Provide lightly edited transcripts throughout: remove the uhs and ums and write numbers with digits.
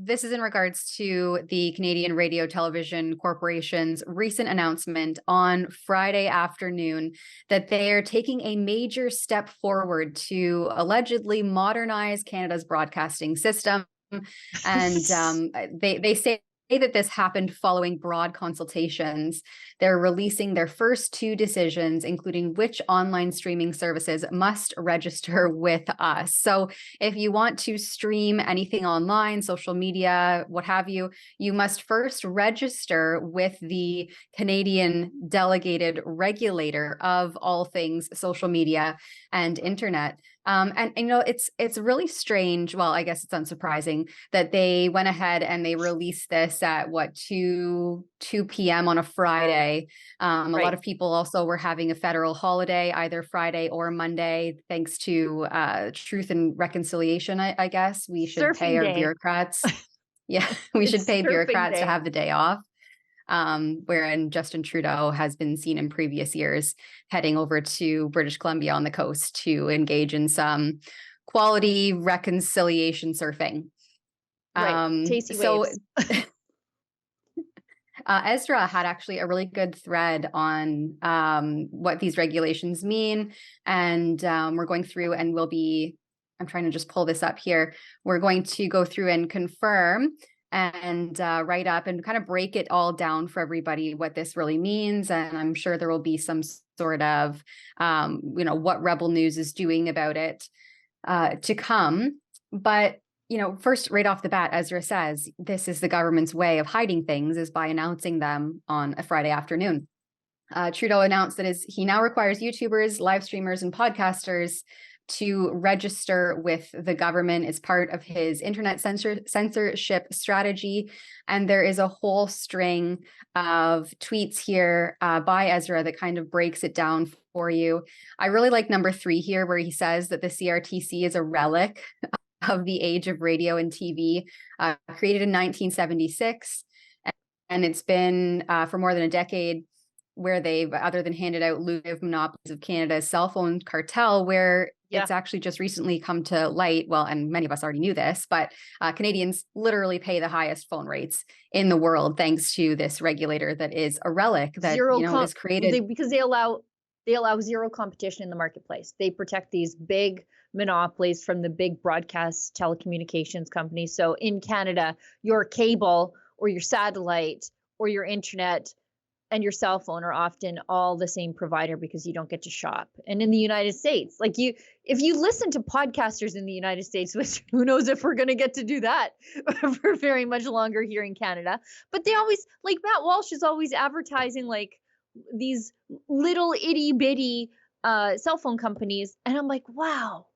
this is in regards to the Canadian Radio Television Corporation's recent announcement on Friday afternoon that they are taking a major step forward to allegedly modernize Canada's broadcasting system. And they say that this happened following broad consultations. They're releasing their first two decisions, including which online streaming services must register with us. So if you want to stream anything online, social media, what have you, you must first register with the Canadian delegated regulator of all things social media and internet. And you know, it's really strange. Well, I guess it's unsurprising that they went ahead and they released this at 2 p.m. on a Friday. A lot of people also were having a federal holiday, either Friday or Monday, thanks to Truth and Reconciliation. I guess we should pay our bureaucrats. Yeah, we should pay bureaucrats to have the day off. Wherein Justin Trudeau has been seen in previous years heading over to British Columbia on the coast to engage in some quality reconciliation surfing. Tasty waves. Ezra had actually a really good thread on what these regulations mean, and we're going through and I'm trying to just pull this up here. We're going to go through and confirm and write up and kind of break it all down for everybody what this really means. And I'm sure there will be some sort of, what Rebel News is doing about it to come. But, first, right off the bat, Ezra says, this is the government's way of hiding things is by announcing them on a Friday afternoon. Trudeau announced that he now requires YouTubers, live streamers, and podcasters to register with the government as part of his internet censorship strategy. And there is a whole string of tweets here by Ezra that kind of breaks it down for you. I really like number 3 here, where he says that the CRTC is a relic of the age of radio and TV, created in 1976. And it's been for more than a decade, where they've, other than handed out lucrative monopolies of Canada's cell phone cartel, where it's actually just recently come to light. Well, and many of us already knew this, but Canadians literally pay the highest phone rates in the world, thanks to this regulator that is a relic that is created because they allow zero competition in the marketplace. They protect these big monopolies from the big broadcast telecommunications companies. So in Canada, your cable or your satellite or your internet and your cell phone are often all the same provider because you don't get to shop. And in the United States, if you listen to podcasters in the United States, which who knows if we're going to get to do that for very much longer here in Canada, but they always, Matt Walsh is always advertising these little itty bitty cell phone companies. And I'm like, wow.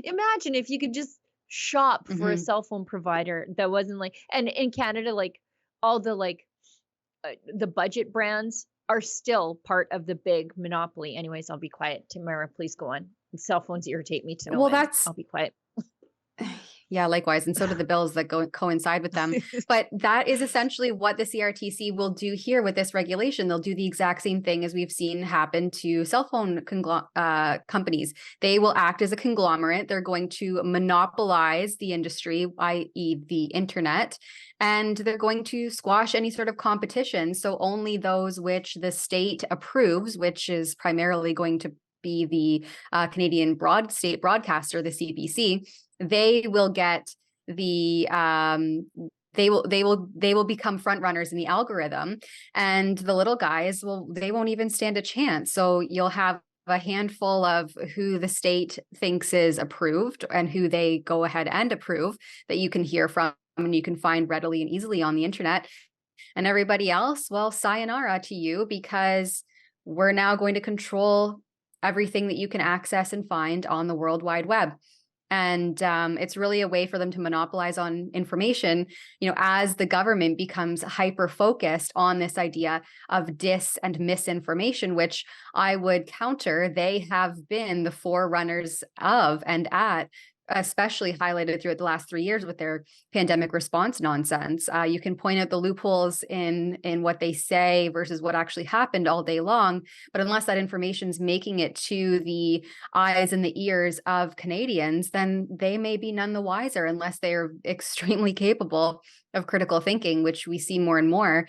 Imagine if you could just shop for a cell phone provider that wasn't and in Canada, all the budget brands are still part of the big monopoly. Anyways, I'll be quiet. Tamara, please go on. Cell phones irritate me to no end. I'll be quiet. Yeah, likewise. And so do the bills that coincide with them. But that is essentially what the CRTC will do here with this regulation. They'll do the exact same thing as we've seen happen to cell phone companies. They will act as a conglomerate. They're going to monopolize the industry, i.e. the internet, and they're going to squash any sort of competition. So only those which the state approves, which is primarily going to be the Canadian state broadcaster, the CBC, they will get the they will become front runners in the algorithm, and the little guys they won't even stand a chance. So you'll have a handful of who the state thinks is approved and who they go ahead and approve that you can hear from and you can find readily and easily on the internet. And everybody else, well, sayonara to you, because we're now going to control everything that you can access and find on the World Wide Web. And it's really a way for them to monopolize on information, as the government becomes hyper-focused on this idea of dis and misinformation, which I would counter. They have been the forerunners of and at especially highlighted throughout the last 3 years with their pandemic response nonsense. You can point out the loopholes in what they say versus what actually happened all day long, but unless that information is making it to the eyes and the ears of Canadians, then they may be none the wiser unless they are extremely capable of critical thinking, which we see more and more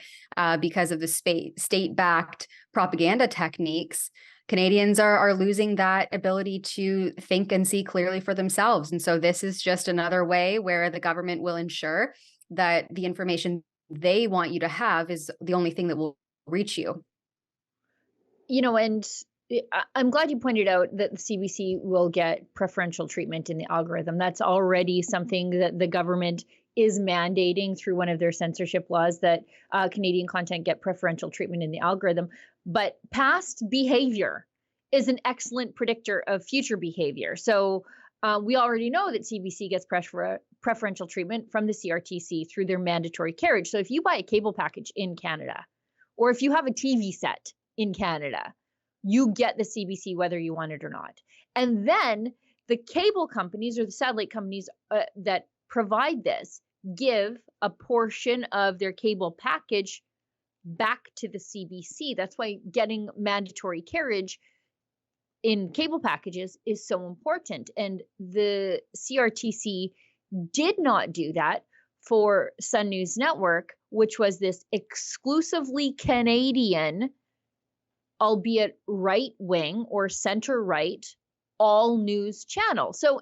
because of the state-backed propaganda techniques. Canadians are losing that ability to think and see clearly for themselves. And so this is just another way where the government will ensure that the information they want you to have is the only thing that will reach you. And I'm glad you pointed out that the CBC will get preferential treatment in the algorithm. That's already something that the government is mandating through one of their censorship laws, that Canadian content get preferential treatment in the algorithm. But past behavior is an excellent predictor of future behavior. So we already know that CBC gets preferential treatment from the CRTC through their mandatory carriage. So if you buy a cable package in Canada, or if you have a TV set in Canada, you get the CBC whether you want it or not. And then the cable companies or the satellite companies that provide this give a portion of their cable package back to the CBC. That's why getting mandatory carriage in cable packages is so important. And the CRTC did not do that for Sun News Network, which was this exclusively Canadian, albeit right-wing or center-right, all news channel. So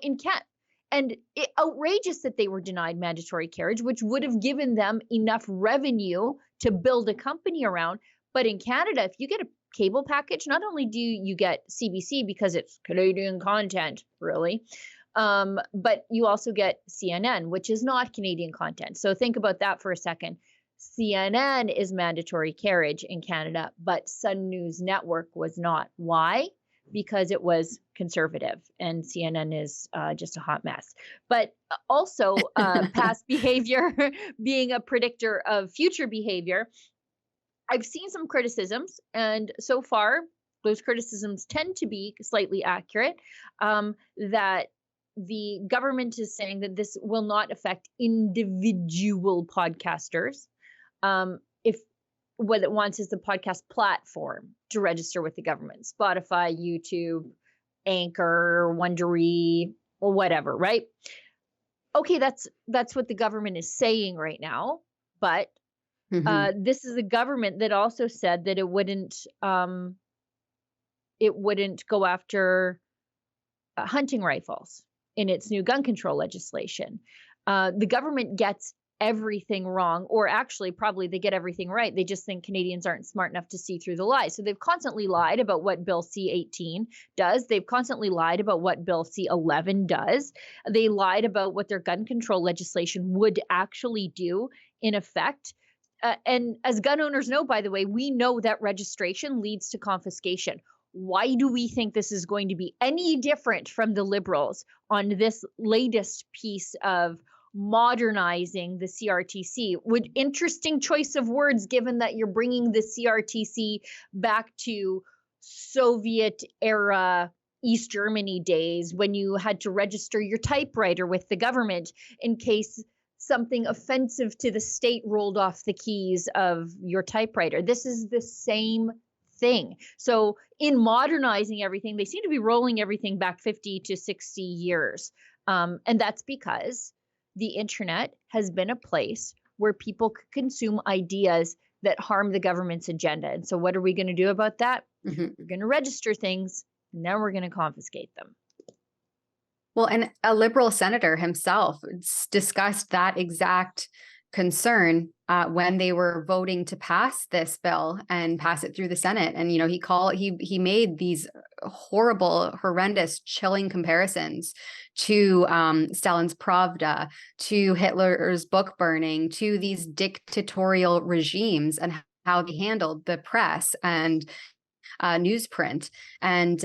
and it outrageous that they were denied mandatory carriage, which would have given them enough revenue to build a company around. But in Canada, if you get a cable package, not only do you get CBC because it's Canadian content, really, but you also get CNN, which is not Canadian content. So think about that for a second. CNN is mandatory carriage in Canada, but Sun News Network was not. Why? Because it was conservative, and CNN is just a hot mess. But also past behavior being a predictor of future behavior. I've seen some criticisms, and so far those criticisms tend to be slightly accurate, that the government is saying that this will not affect individual podcasters. If what it wants is the podcast platform to register with the government, Spotify, YouTube, Anchor, Wondery, or whatever, right? Okay, that's what the government is saying right now, but this is a government that also said that it wouldn't go after hunting rifles in its new gun control legislation. The government gets everything wrong, or actually probably they get everything right. They just think Canadians aren't smart enough to see through the lies. So they've constantly lied about what Bill C-18 does. They've constantly lied about what Bill C-11 does. They lied about what their gun control legislation would actually do in effect. And as gun owners know, by the way, we know that registration leads to confiscation. Why do we think this is going to be any different from the Liberals on this latest piece of modernizing the CRTC? Interesting choice of words, given that you're bringing the CRTC back to Soviet era East Germany days when you had to register your typewriter with the government in case something offensive to the state rolled off the keys of your typewriter. This is the same thing. So in modernizing everything, they seem to be rolling everything back 50 to 60 years. And that's because the internet has been a place where people could consume ideas that harm the government's agenda. And so what are we going to do about that? We're going to register things, and then we're going to confiscate them. Well, and a Liberal senator himself discussed that exact concern when they were voting to pass this bill and pass it through the Senate. And, he made these horrible, horrendous, chilling comparisons to Stalin's Pravda, to Hitler's book burning, to these dictatorial regimes and how they handled the press and newsprint. And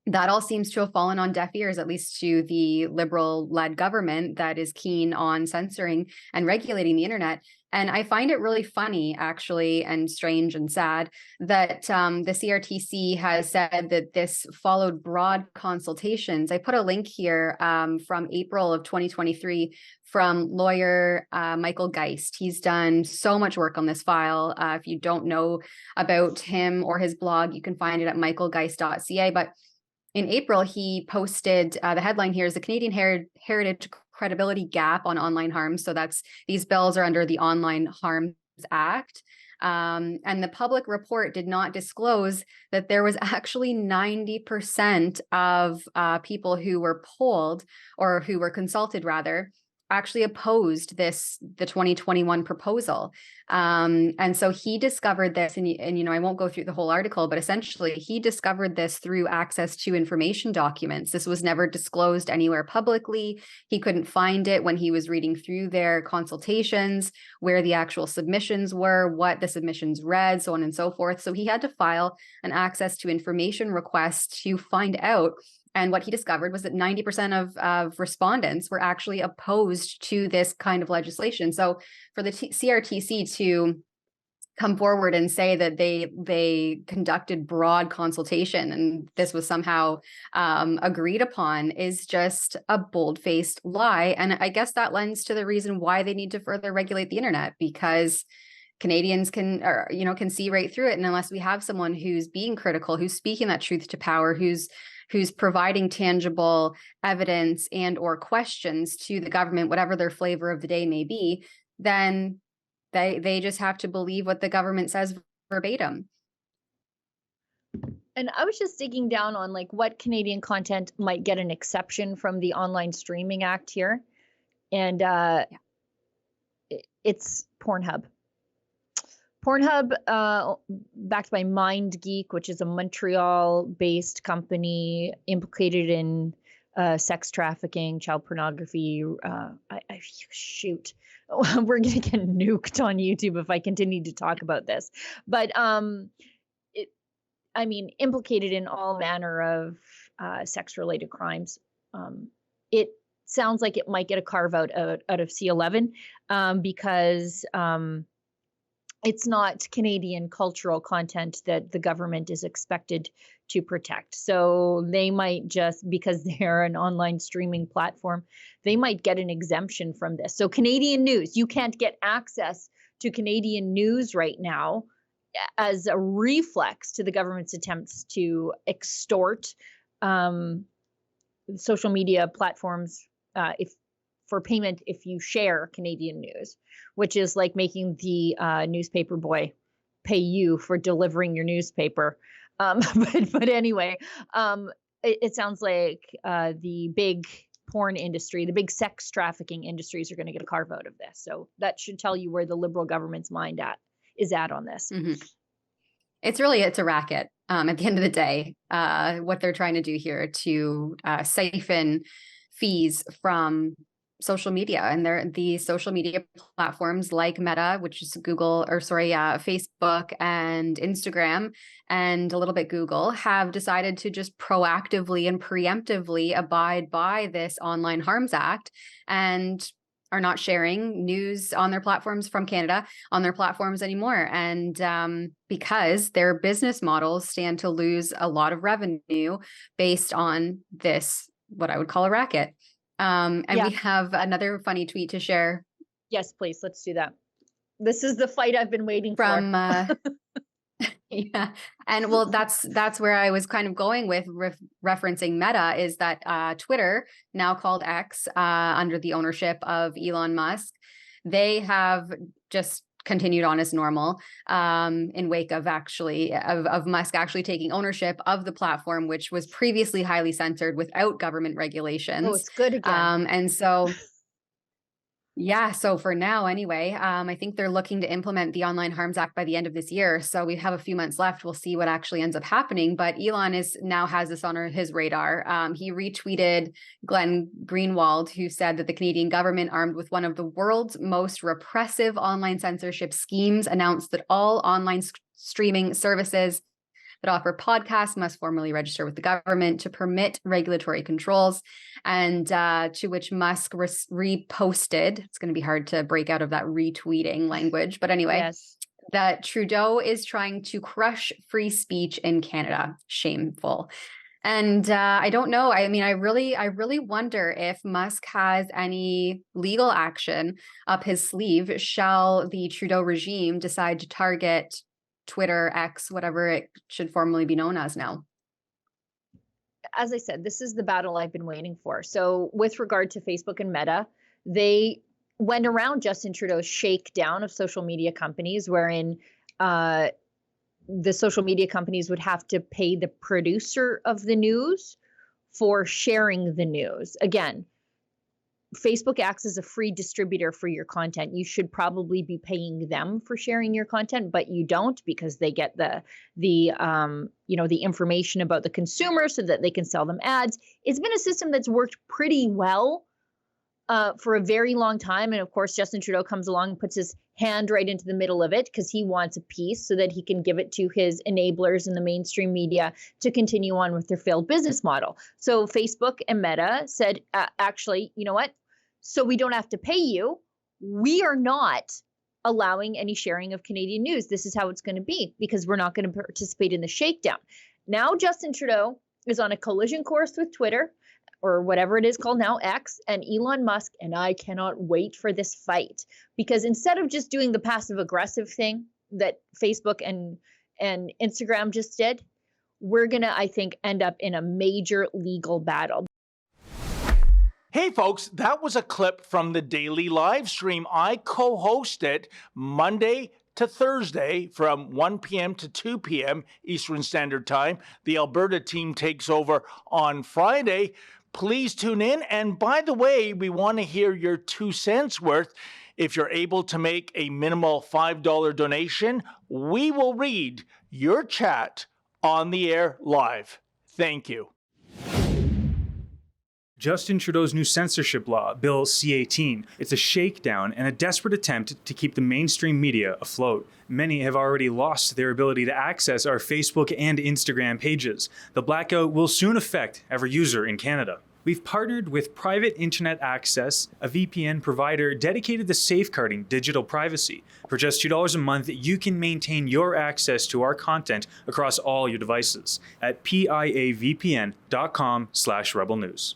that all seems to have fallen on deaf ears, at least to the Liberal-led government that is keen on censoring and regulating the internet. And I find it really funny, actually, and strange and sad that the CRTC has said that this followed broad consultations. I put a link here from April of 2023 from lawyer Michael Geist. He's done so much work on this file. If you don't know about him or his blog, you can find it at michaelgeist.ca. But in April, he posted, the headline here is the Canadian Heritage Credibility Gap on Online Harms. So these bills are under the Online Harms Act. And the public report did not disclose that there was actually 90% of people who were polled, or who were consulted rather, actually opposed the 2021 proposal. And so he discovered this, and I won't go through the whole article, but essentially he discovered this through access to information documents. This was never disclosed anywhere publicly. He couldn't find it when he was reading through their consultations, where the actual submissions were, what the submissions read, so on and so forth. So he had to file an access to information request to find out. And what he discovered was that 90% of respondents were actually opposed to this kind of legislation. So for the CRTC to come forward and say that they conducted broad consultation and this was somehow agreed upon is just a bold-faced lie. And I guess that lends to the reason why they need to further regulate the internet, because Canadians can see right through it. And unless we have someone who's being critical, who's speaking that truth to power, who's providing tangible evidence and or questions to the government, whatever their flavor of the day may be, then they just have to believe what the government says verbatim. And I was just digging down on like what Canadian content might get an exception from the Online Streaming Act here. And it's Pornhub. Pornhub, backed by MindGeek, which is a Montreal-based company implicated in sex trafficking, child pornography. Shoot, we're gonna get nuked on YouTube if I continue to talk about this. But implicated in all manner of sex-related crimes. It sounds like it might get a carve out of C11 because it's not Canadian cultural content that the government is expected to protect. So they might just, because they're an online streaming platform, they might get an exemption from this. So Canadian news, you can't get access to Canadian news right now as a reflex to the government's attempts to extort social media platforms for payment if you share Canadian news, which is like making the newspaper boy pay you for delivering your newspaper. But anyway, it sounds like the big porn industry, the big sex trafficking industries are going to get a carve out of this. So that should tell you where the Liberal government's mind is at on this. Mm-hmm. It's a racket at the end of the day, what they're trying to do here to siphon fees from social media, and the social media platforms like Meta, which is Facebook and Instagram, and a little bit Google, have decided to just proactively and preemptively abide by this Online Harms Act and are not sharing news on their platforms from Canada on their platforms anymore. And because their business models stand to lose a lot of revenue based on this, what I would call a racket. We have another funny tweet to share. Yes, please. Let's do that. This is the fight I've been waiting for. Yeah. And well, that's where I was kind of going with referencing Meta, is that Twitter, now called X, under the ownership of Elon Musk, they have just continued on as normal in wake of Musk actually taking ownership of the platform, which was previously highly censored without government regulations. Oh, it's good again. And so yeah, so for now anyway, I think they're looking to implement the Online Harms Act by the end of this year. So we have a few months left. We'll see what actually ends up happening. But Elon now has this on his radar. He retweeted Glenn Greenwald, who said that the Canadian government, armed with one of the world's most repressive online censorship schemes, announced that all online streaming services that offer podcasts must formally register with the government to permit regulatory controls. And to which Musk reposted, it's going to be hard to break out of that retweeting language, but anyway, Yes. that Trudeau is trying to crush free speech in Canada. Shameful. And I don't know. I mean, I really wonder if Musk has any legal action up his sleeve. Shall the Trudeau regime decide to target Twitter, X, whatever it should formally be known as now? As I said, this is the battle I've been waiting for. So with regard to Facebook and Meta, they went around Justin Trudeau's shakedown of social media companies, wherein the social media companies would have to pay the producer of the news for sharing the news. Again, Facebook acts as a free distributor for your content. You should probably be paying them for sharing your content, but you don't, because they get the information about the consumer so that they can sell them ads. It's been a system that's worked pretty well for a very long time. And of course, Justin Trudeau comes along and puts his hand right into the middle of it because he wants a piece so that he can give it to his enablers in the mainstream media to continue on with their failed business model. So Facebook and Meta said, actually, you know what? So we don't have to pay you. We are not allowing any sharing of Canadian news. This is how it's going to be, because we're not going to participate in the shakedown. Now Justin Trudeau is on a collision course with Twitter, or whatever it is called now, X, and Elon Musk, and I cannot wait for this fight, because instead of just doing the passive aggressive thing that Facebook and Instagram just did, we're gonna, I think, end up in a major legal battle. Hey folks, that was a clip from the daily live stream I co-hosted Monday to Thursday from 1 p.m. to 2 p.m. Eastern Standard Time. The Alberta team takes over on Friday. Please tune in. And by the way, we want to hear your 2 cents worth. If you're able to make a minimal $5 donation, we will read your chat on the air live. Thank you. Justin Trudeau's new censorship law, Bill C-18. It's a shakedown and a desperate attempt to keep the mainstream media afloat. Many have already lost their ability to access our Facebook and Instagram pages. The blackout will soon affect every user in Canada. We've partnered with Private Internet Access, a VPN provider dedicated to safeguarding digital privacy. For just $2 a month, you can maintain your access to our content across all your devices at piavpn.com/rebelnews.